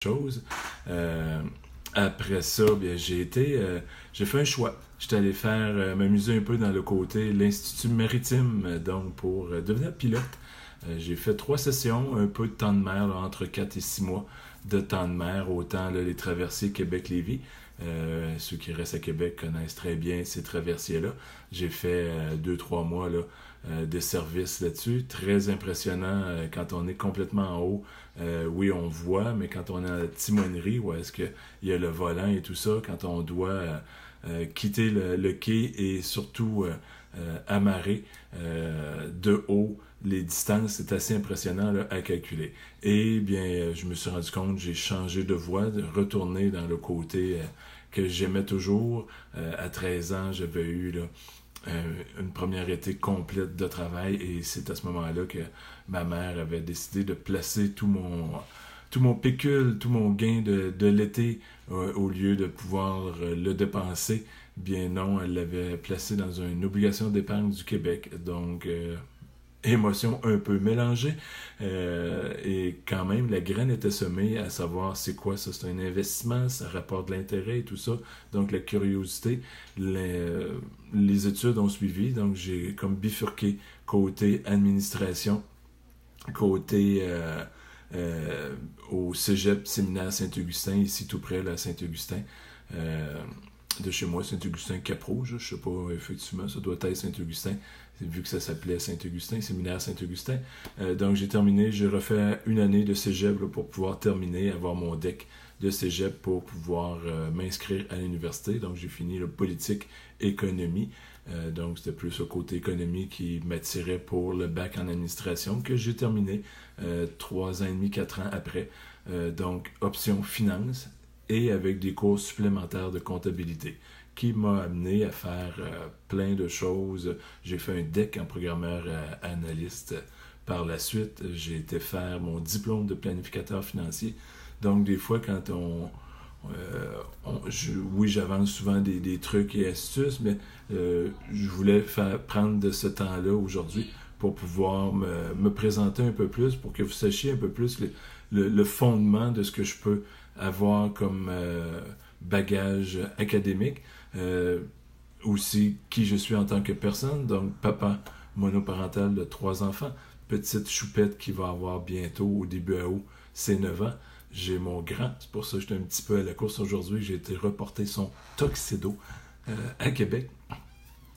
chose. Après ça, bien, j'ai fait un choix. J'étais allé m'amuser un peu dans le côté l'Institut maritime, donc pour devenir pilote. J'ai fait 3 sessions, un peu de temps de mer, là, entre 4 et 6 mois de temps de mer, autant là, les traversiers Québec-Lévis. Ceux qui restent à Québec connaissent très bien ces traversiers-là. J'ai fait 2-3 mois là, de service là-dessus. Très impressionnant quand on est complètement en haut. Oui, on voit, mais quand on est à la timonerie, où est-ce qu'il y a le volant et tout ça, quand on doit quitter le quai et surtout amarrer de haut les distances, c'est assez impressionnant là, à calculer. Et bien, je me suis rendu compte, j'ai changé de voie, de retourner dans le côté que j'aimais toujours. À 13 ans, j'avais eu là, une première été complète de travail et c'est à ce moment-là que ma mère avait décidé de placer tout mon pécule, tout mon gain de l'été au lieu de pouvoir le dépenser. Bien non, elle l'avait placé dans une obligation d'épargne du Québec. Donc, émotions un peu mélangées. Et quand même, la graine était semée à savoir c'est quoi ça, c'est un investissement, ça rapporte de l'intérêt et tout ça. Donc la curiosité, les études ont suivi, donc j'ai comme bifurqué côté administration, côté au Cégep Séminaire Saint-Augustin, ici tout près là, à Saint-Augustin. De chez moi, Saint-Augustin-Caproux, je sais pas, effectivement, ça doit être Saint-Augustin, vu que ça s'appelait Saint-Augustin, Séminaire Saint-Augustin. Donc j'ai refait une année de cégep là, pour pouvoir terminer, avoir mon DEC de cégep pour pouvoir m'inscrire à l'université. Donc j'ai fini le politique économie. Donc c'était plus le côté économie qui m'attirait pour le bac en administration que j'ai terminé 3 ans et demi, 4 ans après. Donc option finance et avec des cours supplémentaires de comptabilité qui m'a amené à faire plein de choses. J'ai fait un DEC en programmeur analyste. Par la suite, j'ai été faire mon diplôme de planificateur financier. Donc, des fois, quand oui, j'avance souvent des trucs et astuces, mais je voulais prendre de ce temps-là aujourd'hui pour pouvoir me présenter un peu plus, pour que vous sachiez un peu plus le fondement de ce que je peux avoir comme bagage académique. Aussi qui je suis en tant que personne, donc papa monoparental de 3 enfants, petite choupette qui va avoir bientôt, au début août, ses 9 ans. J'ai mon grand, c'est pour ça que j'étais un petit peu à la course aujourd'hui, j'ai été reporter son tuxedo à Québec.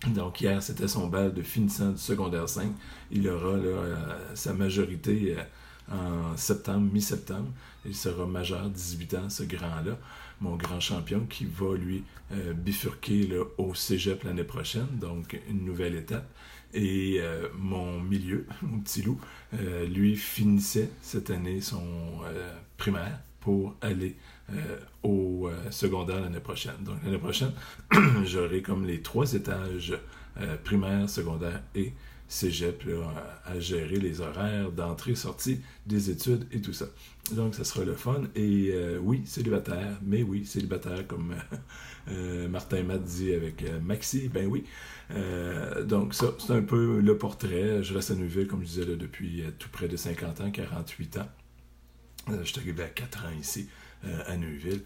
Donc hier, c'était son bal de finissant du secondaire 5. Il aura là, sa majorité en septembre, mi-septembre. Il sera majeur, 18 ans, ce grand-là, mon grand champion, qui va, lui, bifurquer là, au cégep l'année prochaine, donc une nouvelle étape. Et mon milieu, mon petit loup, lui, finissait cette année son primaire pour aller au secondaire l'année prochaine. Donc l'année prochaine, j'aurai comme les 3 étages primaire, secondaire et cégep là, à gérer les horaires d'entrée-sortie des études et tout ça. Donc, ça sera le fun. Et oui, célibataire, mais oui, célibataire, comme Martin Matt dit avec Maxi, ben oui. Donc, ça, c'est un peu le portrait. Je reste à Neuville, comme je disais, là, depuis tout près de 50 ans, 48 ans. Je suis arrivé à 4 ans ici, à Neuville.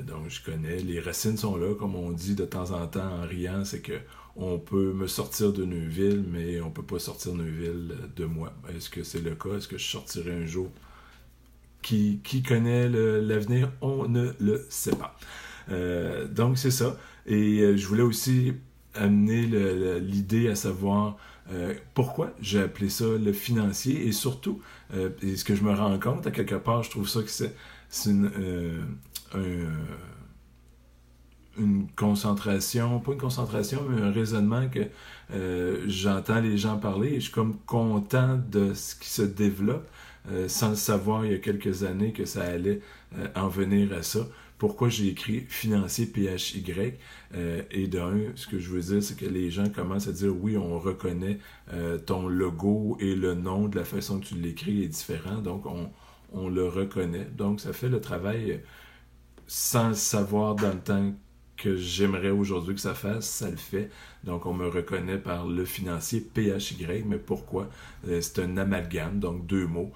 Donc, je connais. Les racines sont là, comme on dit de temps en temps en riant, c'est que on peut me sortir de Neuville, mais on peut pas sortir Neuville de moi. Est-ce que c'est le cas? Est-ce que je sortirai un jour? Qui connaît l'avenir? On ne le sait pas. Donc, c'est ça. Et je voulais aussi amener l'idée à savoir pourquoi j'ai appelé ça le financier et surtout, et ce que je me rends compte, à quelque part, je trouve ça que c'est une concentration, pas une concentration, mais un raisonnement que j'entends les gens parler et je suis comme content de ce qui se développe sans le savoir il y a quelques années que ça allait en venir à ça. Pourquoi j'ai écrit financier PHY et d'un, ce que je veux dire, c'est que les gens commencent à dire oui, on reconnaît ton logo et le nom de la façon que tu l'écris est différent, donc on le reconnaît. Donc ça fait le travail sans le savoir dans le temps que j'aimerais aujourd'hui que ça fasse, ça le fait. Donc, on me reconnaît par le financier PHY, mais pourquoi? C'est un amalgame, donc deux mots,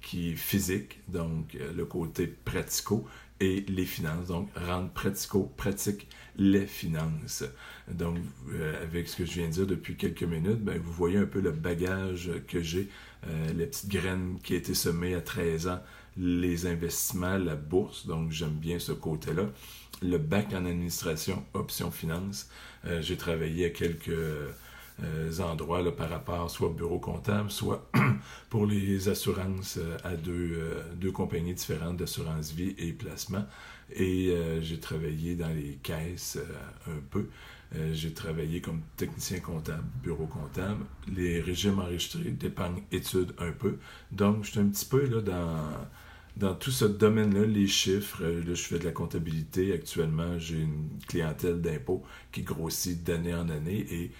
qui est physique, donc le côté pratico, et les finances, donc rendre pratico-pratique les finances. Donc, avec ce que je viens de dire depuis quelques minutes, ben, vous voyez un peu le bagage que j'ai, les petites graines qui a été semées à 13 ans, les investissements, la bourse, donc j'aime bien ce côté-là. Le bac en administration, option finance. J'ai travaillé à quelques endroits là, par rapport soit au bureau comptable, soit pour les assurances à deux compagnies différentes d'assurance vie et placement. Et j'ai travaillé dans les caisses un peu. J'ai travaillé comme technicien comptable, bureau comptable, les régimes enregistrés d'épargne études un peu. Donc, je suis un petit peu là dans tout ce domaine-là, les chiffres. Là, je fais de la comptabilité. Actuellement, j'ai une clientèle d'impôts qui grossit d'année en année et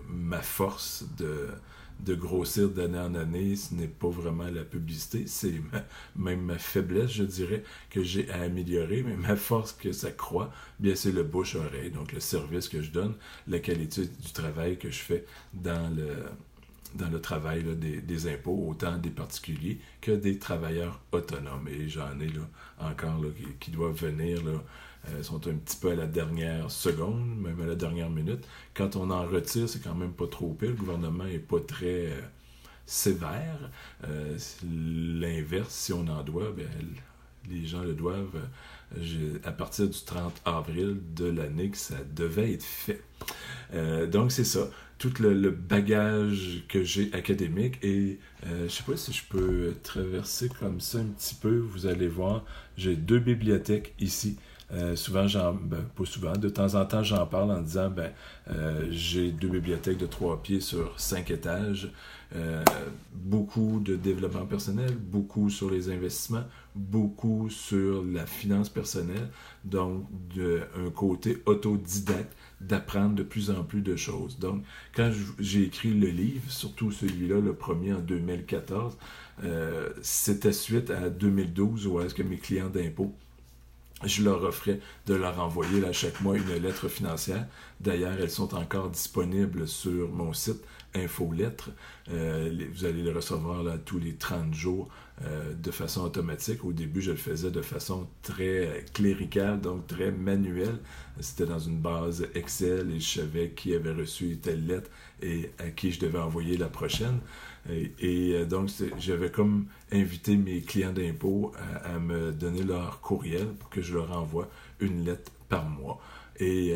ma force de grossir d'année en année, ce n'est pas vraiment la publicité, c'est même ma faiblesse, je dirais, que j'ai à améliorer, mais ma force que ça croît, bien c'est le bouche-oreille, donc le service que je donne, la qualité du travail que je fais dans le travail là, des impôts, autant des particuliers que des travailleurs autonomes. Et j'en ai là, encore là, qui doivent venir, là, sont un petit peu à la dernière seconde, même à la dernière minute. Quand on en retire, c'est quand même pas trop pire. Le gouvernement n'est pas très sévère. L'inverse, si on en doit, bien, les gens le doivent à partir du 30 avril de l'année que ça devait être fait. Donc, c'est ça. Tout le bagage que j'ai académique et je sais pas si je peux traverser comme ça un petit peu. Vous allez voir, j'ai 2 bibliothèques ici. Souvent, pas souvent, de temps en temps, j'en parle en disant, j'ai 2 bibliothèques de 3 pieds sur 5 étages, beaucoup de développement personnel, beaucoup sur les investissements, beaucoup sur la finance personnelle, donc un côté autodidacte, d'apprendre de plus en plus de choses. Donc, quand j'ai écrit le livre, surtout celui-là, le premier en 2014, c'était suite à 2012 où est-ce que mes clients d'impôts, je leur offrais de leur envoyer à chaque mois une lettre financière. D'ailleurs, elles sont encore disponibles sur mon site Infolettre. Vous allez les recevoir là, tous les 30 jours de façon automatique. Au début, je le faisais de façon très cléricale, donc très manuelle. C'était dans une base Excel et je savais qui avait reçu telle lettre et à qui je devais envoyer la prochaine. Donc, j'avais comme invité mes clients d'impôts à me donner leur courriel pour que je leur envoie une lettre par mois. Et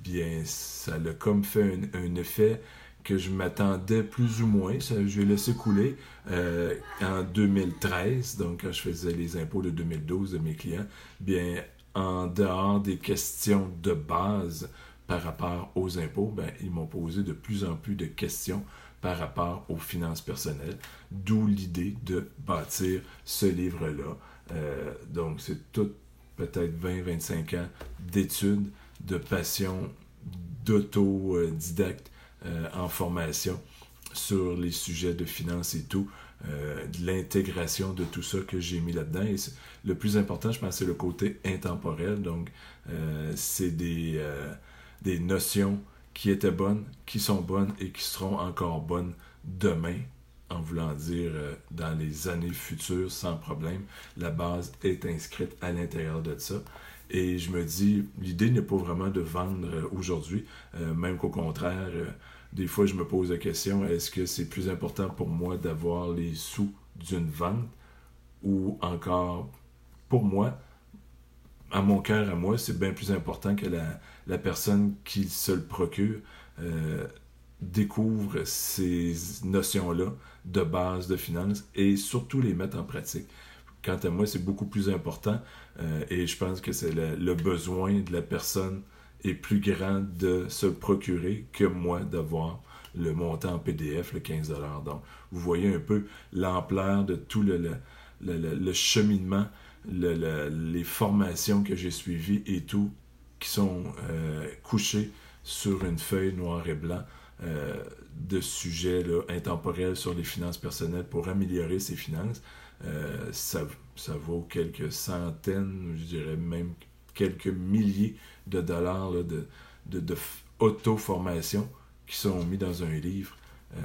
bien, ça a comme fait un effet que je m'attendais plus ou moins. Je l'ai laissé couler en 2013, donc quand je faisais les impôts de 2012 de mes clients. Bien, en dehors des questions de base par rapport aux impôts, ils m'ont posé de plus en plus de questions par rapport aux finances personnelles, d'où l'idée de bâtir ce livre-là. Donc, c'est tout peut-être 20-25 ans d'études, de passion, d'autodidacte en formation sur les sujets de finances et tout, de l'intégration de tout ça que j'ai mis là-dedans. Et le plus important, je pense, c'est le côté intemporel. Donc, c'est des notions qui étaient bonnes, qui sont bonnes et qui seront encore bonnes demain, en voulant dire dans les années futures, sans problème. La base est inscrite à l'intérieur de ça. Et je me dis, l'idée n'est pas vraiment de vendre aujourd'hui, même qu'au contraire, des fois je me pose la question, est-ce que c'est plus important pour moi d'avoir les sous d'une vente ou encore, pour moi, à mon cœur, à moi, c'est bien plus important que la personne qui se le procure découvre ces notions-là de base de finance et surtout les mettre en pratique. Quant à moi, c'est beaucoup plus important et je pense que c'est le besoin de la personne est plus grand de se le procurer que moi d'avoir le montant en PDF, le 15$. Donc, vous voyez un peu l'ampleur de tout le cheminement, les formations que j'ai suivies et tout, qui sont couchées sur une feuille noir et blanc de sujets là, intemporels sur les finances personnelles pour améliorer ses finances. Ça vaut quelques centaines, je dirais même quelques milliers de dollars là, de auto-formation qui sont mis dans un livre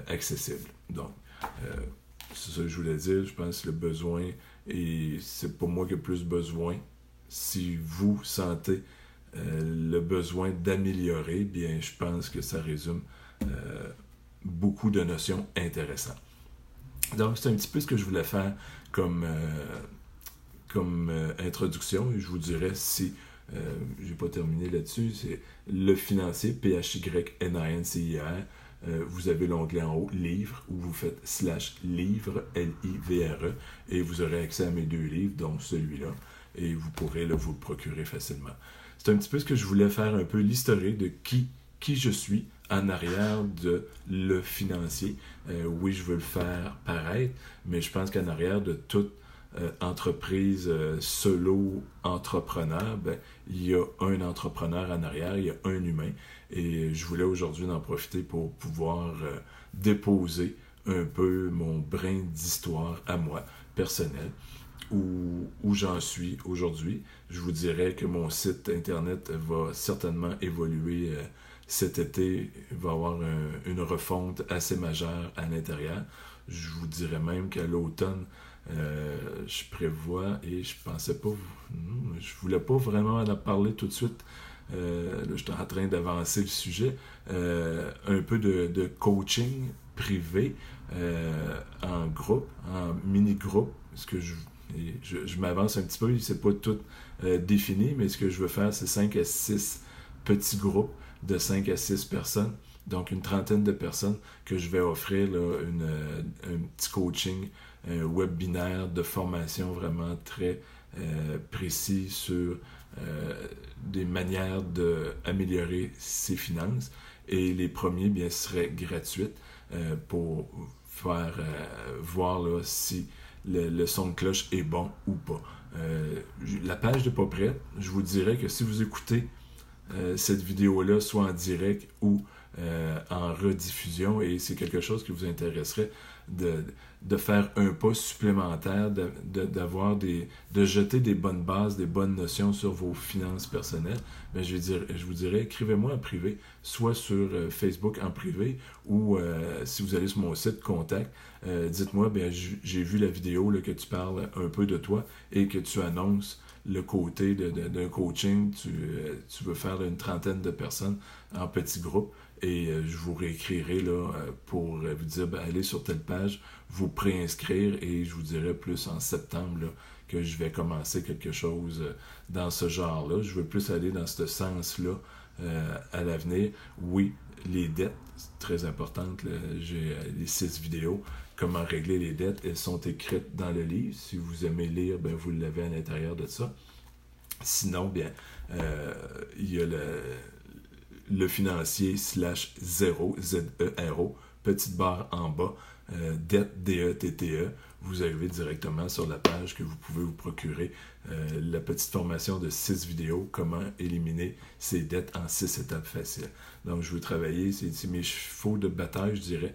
accessible. Donc, c'est ça que je voulais dire. Je pense que le besoin, et c'est pas moi qui ai plus besoin. Si vous sentez le besoin d'améliorer, bien, je pense que ça résume beaucoup de notions intéressantes. Donc, c'est un petit peu ce que je voulais faire comme introduction. Et je vous dirais, si je n'ai pas terminé là-dessus, c'est le financier, PHYNINCIR. Vous avez l'onglet en haut, livre, où vous faites /livre, L-I-V-R-E, et vous aurez accès à mes 2 livres, dont celui-là, et vous pourrez là, vous le procurer facilement. C'est un petit peu ce que je voulais faire, un peu l'historique de qui je suis en arrière de le financier. Oui, je veux le faire paraître, mais je pense qu'en arrière de toute entreprise solo entrepreneur, ben, il y a un entrepreneur en arrière, il y a un humain. Et je voulais aujourd'hui en profiter pour pouvoir déposer un peu mon brin d'histoire à moi, personnel, où j'en suis aujourd'hui. Je vous dirais que mon site internet va certainement évoluer cet été. Il va y avoir une refonte assez majeure à l'intérieur. Je vous dirais même qu'à l'automne, je prévois, et je pensais pas, je voulais pas vraiment en parler tout de suite. Là, je suis en train d'avancer le sujet. Un peu de coaching privé en groupe, en mini-groupe. Ce que je m'avance un petit peu, c'est pas tout défini, mais ce que je veux faire, c'est 5 à 6 petits groupes de 5 à 6 personnes. Donc, une trentaine de personnes que je vais offrir là, un petit coaching, un webinaire de formation vraiment très précis sur des manières d'améliorer ses finances. Et les premiers, bien, seraient gratuites pour faire voir là, si le son de cloche est bon ou pas. La page n'est pas prête. Je vous dirais que si vous écoutez cette vidéo-là, soit en direct ou en rediffusion, et c'est quelque chose qui vous intéresserait de faire un pas supplémentaire, de jeter des bonnes bases, des bonnes notions sur vos finances personnelles, bien, je vous dirais, écrivez-moi en privé, soit sur Facebook en privé, ou si vous allez sur mon site Contact, dites-moi, bien, j'ai vu la vidéo là, que tu parles un peu de toi et que tu annonces le côté d'un coaching, tu veux faire une trentaine de personnes en petits groupes, et je vous réécrirai là, pour vous dire, ben, allez sur telle page, vous préinscrire, et je vous dirai plus en septembre là, que je vais commencer quelque chose dans ce genre-là. Je veux plus aller dans ce sens-là à l'avenir. Oui, les dettes, c'est très importante. Là. J'ai les 6 vidéos. Comment régler les dettes, elles sont écrites dans le livre. Si vous aimez lire, ben, vous l'avez à l'intérieur de ça. Sinon, bien, il y a le financier /0, Z-E-R-O, petite barre en bas, dette, D-E-T-T-E. Vous arrivez directement sur la page que vous pouvez vous procurer la petite formation de 6 vidéos, comment éliminer ses dettes en 6 étapes faciles. Donc, je veux travailler, c'est mes chevaux de bataille, je dirais,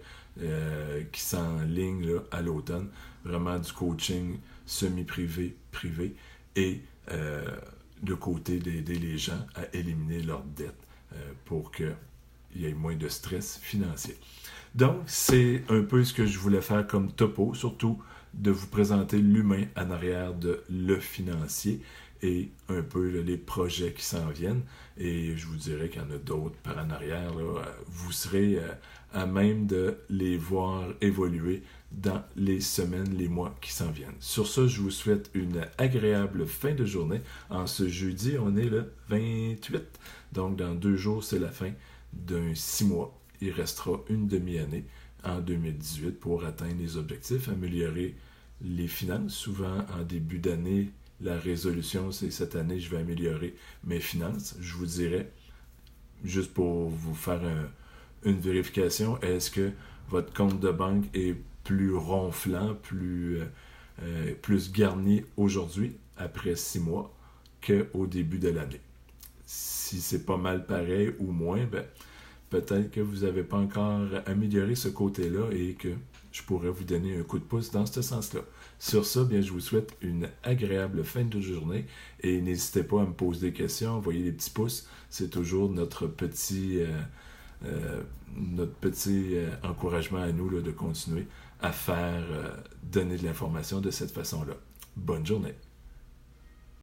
qui s'enlignent là, à l'automne. Vraiment du coaching semi-privé, privé, et de côté d'aider les gens à éliminer leurs dettes pour qu'il y ait moins de stress financier. Donc, c'est un peu ce que je voulais faire comme topo, surtout de vous présenter l'humain en arrière de le financier et un peu là, les projets qui s'en viennent. Et je vous dirais qu'il y en a d'autres par en arrière. Là, vous serez à même de les voir évoluer dans les semaines, les mois qui s'en viennent. Sur ce, je vous souhaite une agréable fin de journée. En ce jeudi, on est le 28. Donc, dans 2 jours, c'est la fin d'un 6 mois. Il restera une demi-année en 2018 pour atteindre les objectifs, améliorer les finances. Souvent, en début d'année, la résolution, c'est cette année, je vais améliorer mes finances. Je vous dirais, juste pour vous faire une vérification, est-ce que votre compte de banque est plus ronflant, plus garni aujourd'hui, après 6 mois, qu'au début de l'année? Si c'est pas mal pareil ou moins, ben, peut-être que vous n'avez pas encore amélioré ce côté-là et que je pourrais vous donner un coup de pouce dans ce sens-là. Sur ça, bien, je vous souhaite une agréable fin de journée et n'hésitez pas à me poser des questions, envoyer des petits pouces. C'est toujours notre petit encouragement à nous là, de continuer à faire donner de l'information de cette façon-là. Bonne journée.